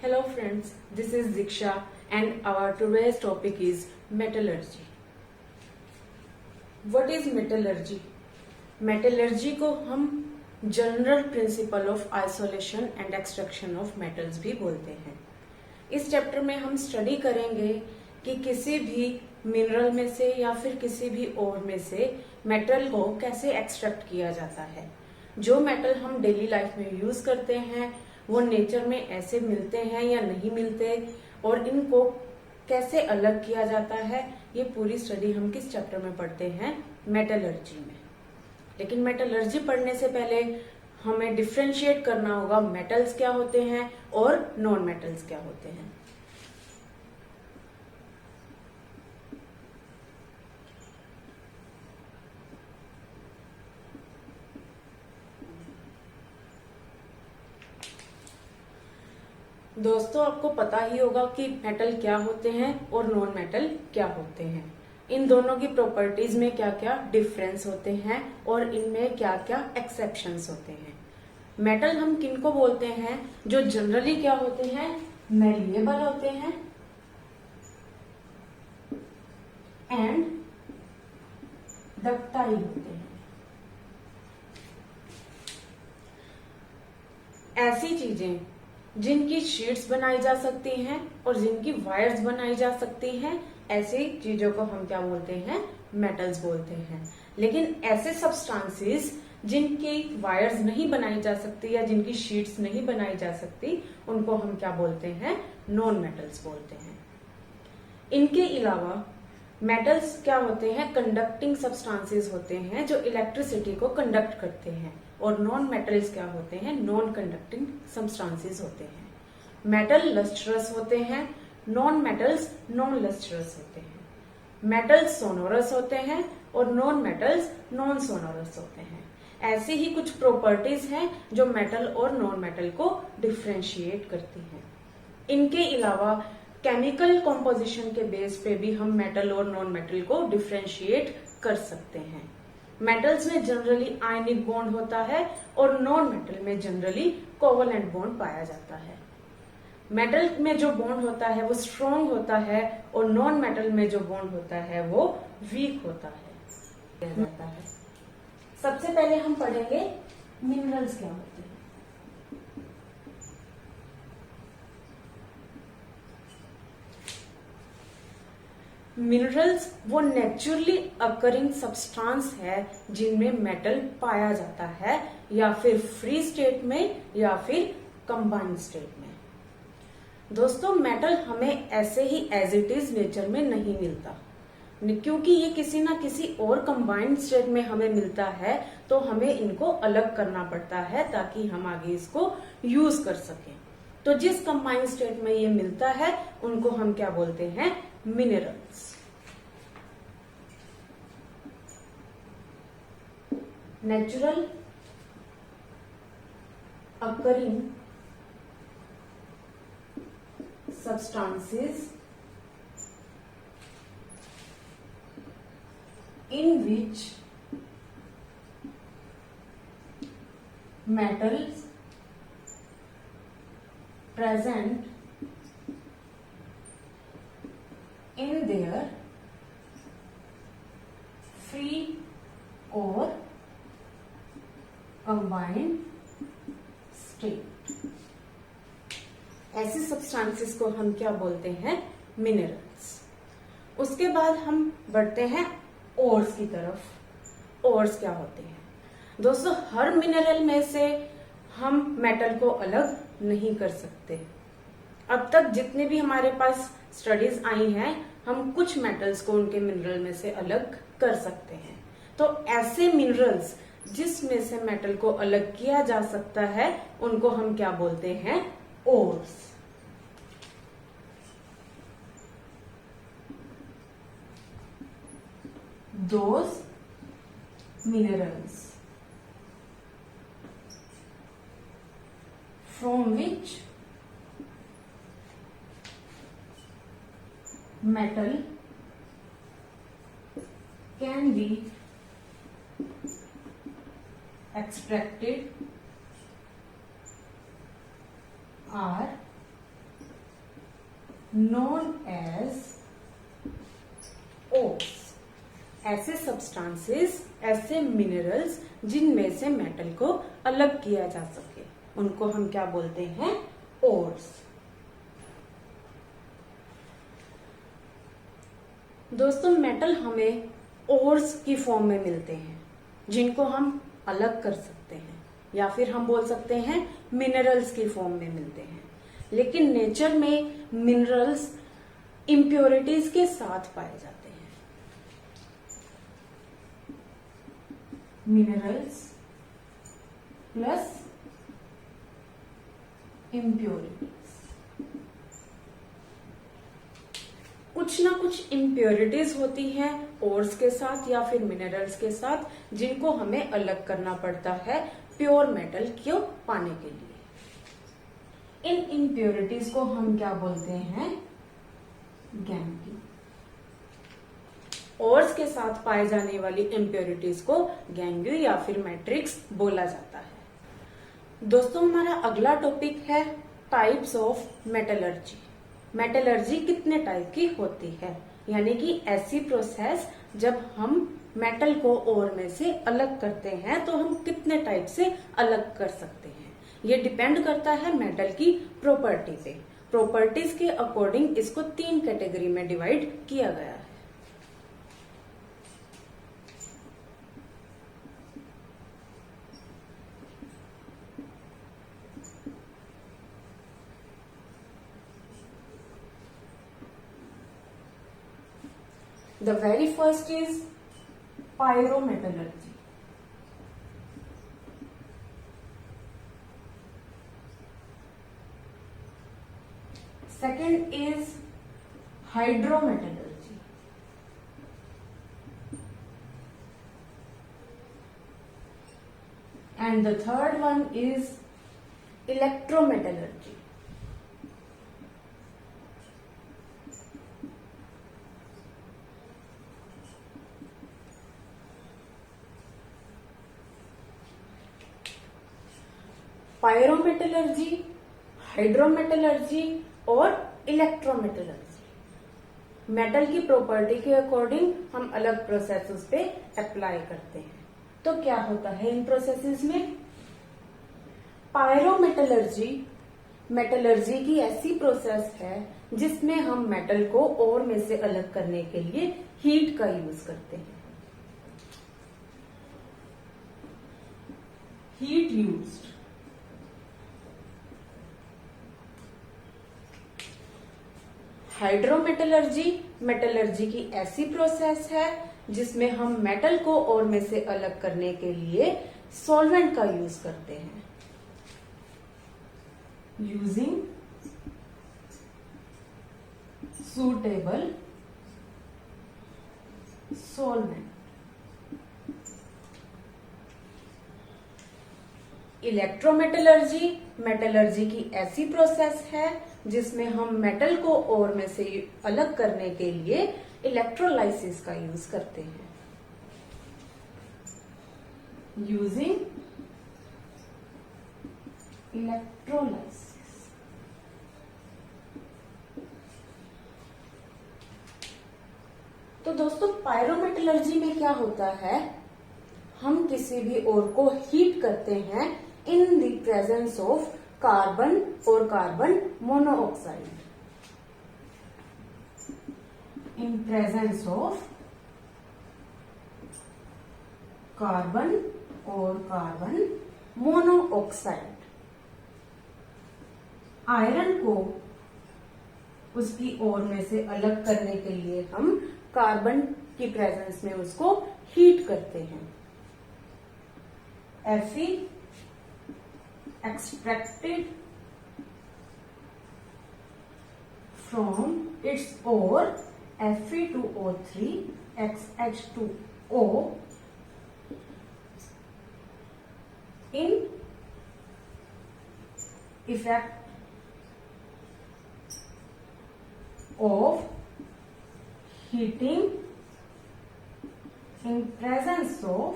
Hello friends, this is Diksha and our today's topic is metallurgy. What is metallurgy? Metallurgy को हम general principle of isolation and extraction of metals भी बोलते हैं। इस chapter में हम स्टडी करेंगे कि किसी भी मिनरल में से या फिर किसी भी ओर में से मेटल को कैसे एक्सट्रैक्ट किया जाता है। जो मेटल हम डेली लाइफ में यूज करते हैं वो नेचर में ऐसे मिलते हैं या नहीं मिलते और इनको कैसे अलग किया जाता है, ये पूरी स्टडी हम किस चैप्टर में पढ़ते हैं? मेटलर्जी में। लेकिन मेटलर्जी पढ़ने से पहले हमें डिफ्रेंशिएट करना होगा मेटल्स क्या होते हैं और नॉन मेटल्स क्या होते हैं। दोस्तों, आपको पता ही होगा कि मेटल क्या होते हैं और नॉन मेटल क्या होते हैं। इन दोनों की प्रॉपर्टीज में क्या क्या डिफरेंस होते हैं और इनमें क्या क्या एक्सेप्शंस होते हैं। मेटल हम किनको बोलते हैं? जो जनरली क्या होते हैं? मैलिएबल होते हैं एंड डक्टाइल होते हैं। ऐसी चीजें जिनकी शीट्स बनाई जा सकती हैं और जिनकी वायर्स बनाई जा सकती हैं, ऐसी चीजों को हम क्या बोलते हैं? मेटल्स बोलते हैं। लेकिन ऐसे सब्सटेंसेस जिनकी वायर्स नहीं बनाई जा सकती या जिनकी शीट्स नहीं बनाई जा सकती, उनको हम क्या बोलते हैं? नॉन मेटल्स बोलते हैं। इनके अलावा मेटल्स क्या होते हैं? कंडक्टिंग सब्सटेंसेस होते हैं जो इलेक्ट्रिसिटी को कंडक्ट करते हैं। और नॉन मेटल्स क्या होते हैं? नॉन कंडक्टिंग सब्सटेंसेस होते हैं। मेटल लस्ट्रस होते हैं, नॉन मेटल्स नॉन लस्ट्रस होते हैं। मेटल्स सोनोरस होते हैं और नॉन मेटल्स नॉन सोनोरस होते हैं। ऐसी ही कुछ प्रॉपर्टीज हैं जो मेटल और नॉन मेटल को डिफ्रेंशिएट करती हैं। इनके अलावा केमिकल कॉम्पोजिशन के बेस पे भी हम मेटल और नॉन मेटल को डिफ्रेंशिएट कर सकते हैं। मेटल्स में जनरली आयनिक बॉन्ड होता है और नॉन मेटल में जनरली कोवलेंट बॉन्ड पाया जाता है। मेटल में जो बॉन्ड होता है वो स्ट्रॉन्ग होता है और नॉन मेटल में जो बॉन्ड होता है वो वीक होता है। सबसे पहले हम पढ़ेंगे मिनरल्स क्या होते हैं। मिनरल्स वो नेचुरली अकरिंग सब्सटेंस है जिनमें मेटल पाया जाता है, या फिर फ्री स्टेट में या फिर कंबाइंड स्टेट में। दोस्तों, मेटल हमें ऐसे ही एज इट इज नेचर में नहीं मिलता, क्योंकि ये किसी ना किसी और कंबाइंड स्टेट में हमें मिलता है, तो हमें इनको अलग करना पड़ता है ताकि हम आगे इसको यूज कर सकें। तो जिस कंबाइंड स्टेट में ये मिलता है उनको हम क्या बोलते हैं? Minerals. Natural occurring substances in which metals present in their free or combined state। ऐसे सब्सटेंसेस को हम क्या बोलते हैं? मिनरल्स। उसके बाद हम बढ़ते हैं ओर्स की तरफ। ओर्स क्या होते हैं? दोस्तों, हर मिनरल में से हम मेटल को अलग नहीं कर सकते। अब तक जितने भी हमारे पास स्टडीज आई हैं, हम कुछ मेटल्स को उनके मिनरल में से अलग कर सकते हैं। तो ऐसे मिनरल्स जिसमें से मेटल को अलग किया जा सकता है उनको हम क्या बोलते हैं? ores। Those minerals from which metal can be extracted are known as ores। ऐसे सब्सटेंसेस, ऐसे मिनरल्स जिनमें से मेटल को अलग किया जा सके, उनको हम क्या बोलते हैं? ओर्स। दोस्तों, मेटल हमें ओर्स की फॉर्म में मिलते हैं जिनको हम अलग कर सकते हैं, या फिर हम बोल सकते हैं मिनरल्स की फॉर्म में मिलते हैं। लेकिन नेचर में मिनरल्स इम्प्योरिटीज के साथ पाए जाते हैं। मिनरल्स प्लस इम्प्योरिटीज, कुछ ना कुछ इम्प्योरिटीज होती हैं ओर्स के साथ या फिर मिनरल्स के साथ, जिनको हमें अलग करना पड़ता है प्योर मेटल को पाने के लिए। इन इम्प्योरिटीज को हम क्या बोलते हैं? गैंगू। ओर्स के साथ पाए जाने वाली इम्प्योरिटीज को गैंगू या फिर मैट्रिक्स बोला जाता है। दोस्तों, हमारा अगला टॉपिक है टाइप्स ऑफ मेटलर्जी। मेटलर्जी कितने टाइप की होती है, यानी कि ऐसी प्रोसेस जब हम मेटल को ओर में से अलग करते हैं तो हम कितने टाइप से अलग कर सकते हैं। ये डिपेंड करता है मेटल की प्रॉपर्टी पे। प्रॉपर्टीज के अकॉर्डिंग इसको 3 कैटेगरी में डिवाइड किया गया है। The very first is pyrometallurgy. Second is hydrometallurgy. And the third one is electrometallurgy. Pyrometallurgy, hydrometallurgy और इलेक्ट्रोमेटलर्जी। मेटल की प्रॉपर्टी के अकॉर्डिंग हम अलग प्रोसेसेस पे अप्लाई करते हैं। तो क्या होता है इन प्रोसेसेस में? पायरोमेटलर्जी मेटलर्जी की ऐसी प्रोसेस है जिसमें हम मेटल को ओर में से अलग करने के लिए हीट का यूज करते हैं। Heat used. हाइड्रोमेटलर्जी मेटलर्जी की ऐसी प्रोसेस है जिसमें हम मेटल को ओर में से अलग करने के लिए सॉल्वेंट का यूज करते हैं। Using suitable solvent. Electrometallurgy metallurgy की ऐसी प्रोसेस है जिसमें हम मेटल को ओर में से अलग करने के लिए इलेक्ट्रोलाइसिस का यूज करते हैं। Using electrolysis. तो दोस्तों, पायरोमेटलर्जी में क्या होता है? हम किसी भी ओर को हीट करते हैं in the presence of carbon और carbon monoxide. In presence of carbon और कार्बन मोनोऑक्साइड। आयरन को उसकी ओर में से अलग करने के लिए हम कार्बन की प्रेजेंस में उसको हीट करते हैं। Fe extracted from its ore Fe2O3 XH2O in effect of heating in presence of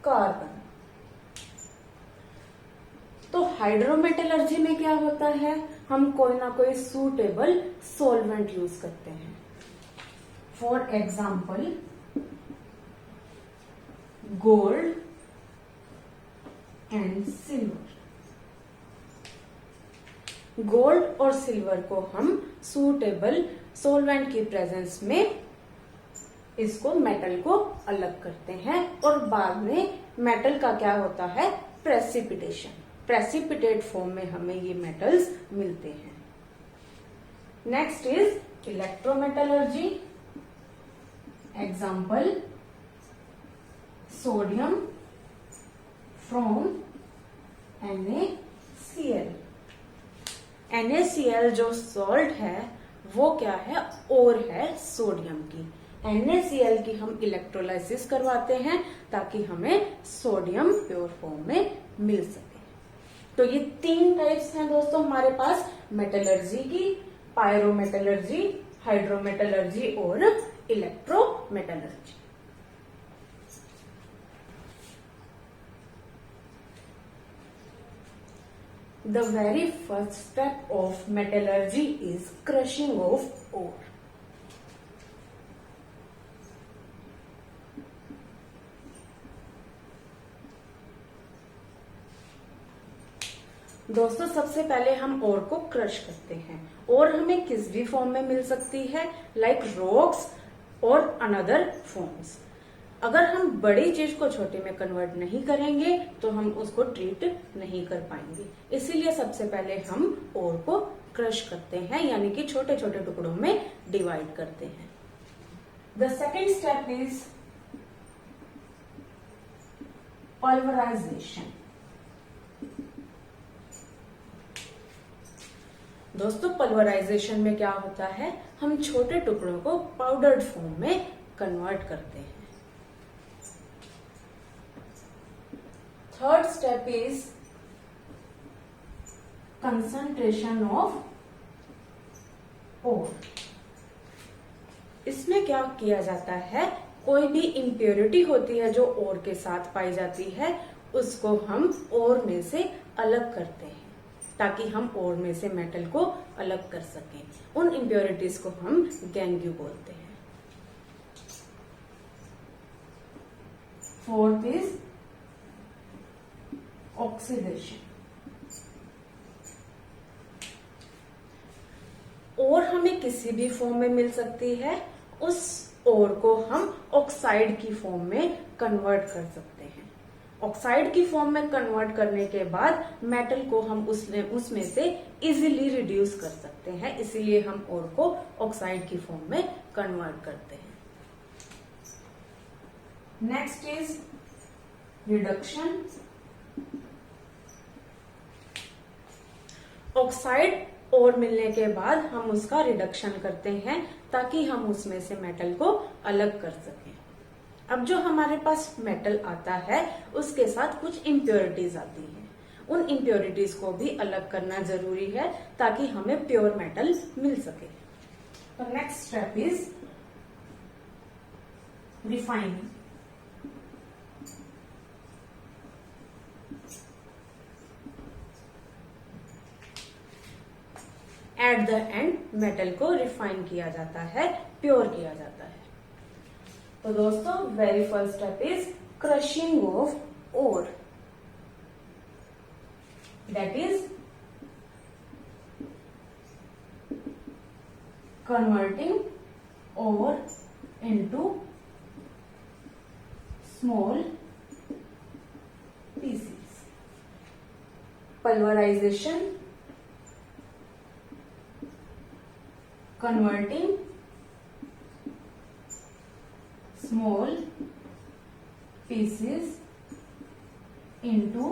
carbon. तो हाइड्रोमेटलर्जी में क्या होता है, हम कोई ना कोई सूटेबल सॉल्वेंट यूज करते हैं। For example gold and silver. Gold और सिल्वर को हम सूटेबल सॉल्वेंट की प्रेजेंस में इसको मेटल को अलग करते हैं और बाद में मेटल का क्या होता है, प्रेसिपिटेशन, प्रेसिपिटेट फॉर्म में हमें ये मेटल्स मिलते हैं। Next is electrometallurgy. Example sodium from NaCl। NaCl जो सॉल्ट है वो क्या है, ओर है सोडियम की। NaCl की हम इलेक्ट्रोलाइसिस करवाते हैं ताकि हमें सोडियम प्योर फॉर्म में मिल सके। तो ये 3 टाइप्स हैं दोस्तों हमारे पास मेटलर्जी की, पायरोमेटलर्जी, हाइड्रोमेटलर्जी और electrometallurgy. The very first step of metallurgy is crushing of ore. दोस्तों सबसे पहले हम ओर को क्रश करते हैं। और हमें किस भी फॉर्म में मिल सकती है, लाइक रॉक्स और अनदर फॉर्म्स। अगर हम बड़ी चीज को छोटे में कन्वर्ट नहीं करेंगे तो हम उसको ट्रीट नहीं कर पाएंगे। इसीलिए सबसे पहले हम ओर को क्रश करते हैं, यानी कि छोटे छोटे टुकड़ों में डिवाइड करते हैं। The second step is pulverisation. दोस्तों पल्वराइजेशन में क्या होता है, हम छोटे टुकड़ों को पाउडर्ड फॉर्म में कन्वर्ट करते हैं। Third step is concentration of ore. इसमें क्या किया जाता है, कोई भी इम्प्योरिटी होती है जो ओर के साथ पाई जाती है उसको हम ओर में से अलग करते हैं ताकि हम ओर में से मेटल को अलग कर सकें। उन इम्प्योरिटीज को हम गैंग्यू बोलते हैं। Fourth is oxidation. और हमें किसी भी फॉर्म में मिल सकती है, उस ओर को हम ऑक्साइड की फॉर्म में कन्वर्ट कर सकते हैं। ऑक्साइड की फॉर्म में कन्वर्ट करने के बाद मेटल को हम उसमें से इजीली रिड्यूस कर सकते हैं, इसीलिए हम ओर को ऑक्साइड की फॉर्म में कन्वर्ट करते हैं। Next is reduction. ऑक्साइड और मिलने के बाद हम उसका रिडक्शन करते हैं ताकि हम उसमें से मेटल को अलग कर सकें। अब जो हमारे पास मेटल आता है उसके साथ कुछ इम्प्योरिटीज आती हैं, उन इम्प्योरिटीज को भी अलग करना जरूरी है ताकि हमें प्योर मेटल मिल सके। तो next step is refining. At the end metal को रिफाइन किया जाता है, प्योर किया जाता है। तो दोस्तों very first step is crushing of ore, that is converting ore into small pieces. Pulverization, converting small pieces into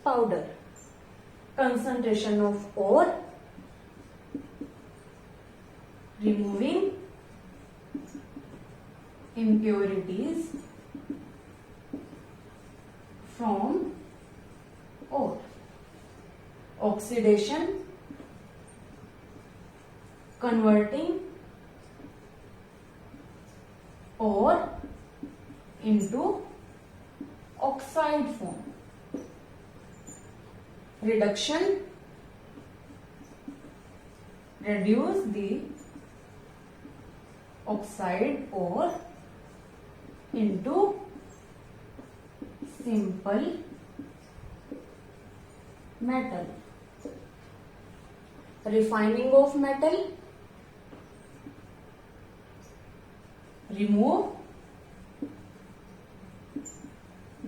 powder. Concentration of ore, removing impurities from ore. Oxidation, converting ore into oxide form, reduction, reduce the oxide ore into simple metal. Refining of metal, remove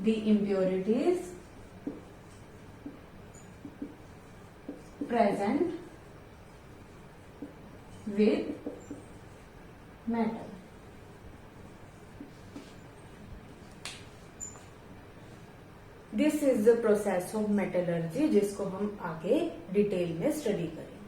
the impurities present with metal. This is the process of metallurgy, जिसको हम आगे detail में study करेंगे।